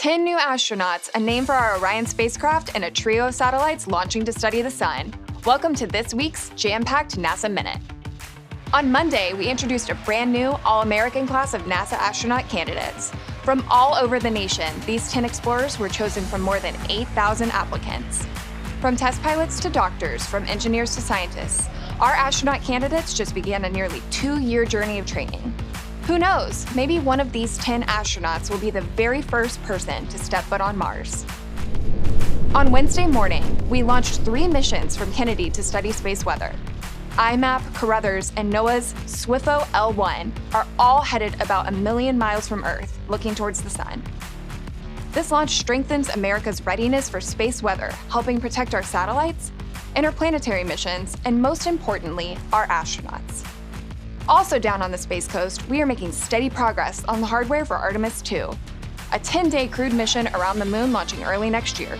10 new astronauts, a name for our Orion spacecraft, and a trio of satellites launching to study the sun. Welcome to this week's jam-packed NASA Minute. On Monday, we introduced a brand new All-American class of NASA astronaut candidates. From all over the nation, these 10 explorers were chosen from more than 8,000 applicants. From test pilots to doctors, from engineers to scientists, our astronaut candidates just began a nearly 2-year journey of training. Who knows, maybe one of these 10 astronauts will be the very first person to step foot on Mars. On Wednesday morning, we launched 3 missions from Kennedy to study space weather. IMAP, Carruthers, and NOAA's SWIFO L1 are all headed about 1 million miles from Earth, looking towards the sun. This launch strengthens America's readiness for space weather, helping protect our satellites, interplanetary missions, and most importantly, our astronauts. Also down on the Space Coast, we are making steady progress on the hardware for Artemis II, a 10-day crewed mission around the moon launching early next year.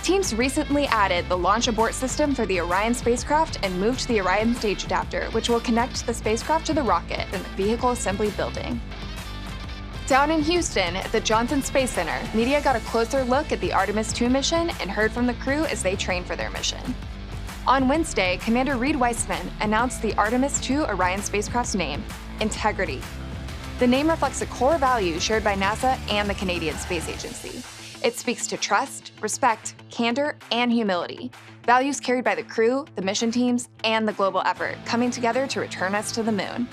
Teams recently added the launch abort system for the Orion spacecraft and moved the Orion stage adapter, which will connect the spacecraft to the rocket in the vehicle assembly building. Down in Houston at the Johnson Space Center, media got a closer look at the Artemis II mission and heard from the crew as they trained for their mission. On Wednesday, Commander Reed Weissman announced the Artemis II Orion spacecraft's name, Integrity. The name reflects a core value shared by NASA and the Canadian Space Agency. It speaks to trust, respect, candor, and humility, values carried by the crew, the mission teams, and the global effort coming together to return us to the moon.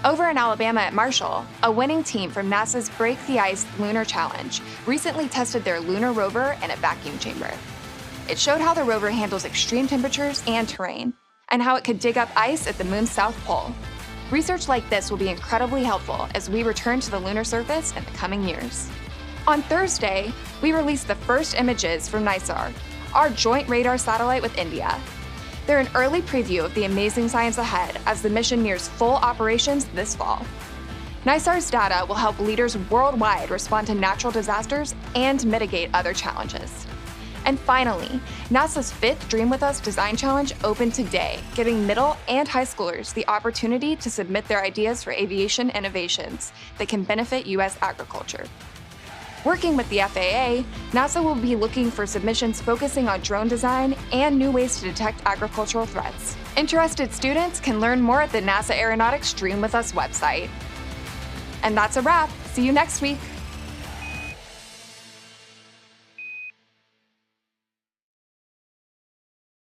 Over in Alabama at Marshall, a winning team from NASA's Break the Ice Lunar Challenge recently tested their lunar rover in a vacuum chamber. It showed how the rover handles extreme temperatures and terrain, and how it could dig up ice at the moon's south pole. Research like this will be incredibly helpful as we return to the lunar surface in the coming years. On Thursday, we released the first images from NISAR, our joint radar satellite with India. They're an early preview of the amazing science ahead as the mission nears full operations this fall. NISAR's data will help leaders worldwide respond to natural disasters and mitigate other challenges. And finally, NASA's 5th Dream With Us Design Challenge opened today, giving middle and high schoolers the opportunity to submit their ideas for aviation innovations that can benefit U.S. agriculture. Working with the FAA, NASA will be looking for submissions focusing on drone design and new ways to detect agricultural threats. Interested students can learn more at the NASA Aeronautics Dream With Us website. And that's a wrap. See you next week.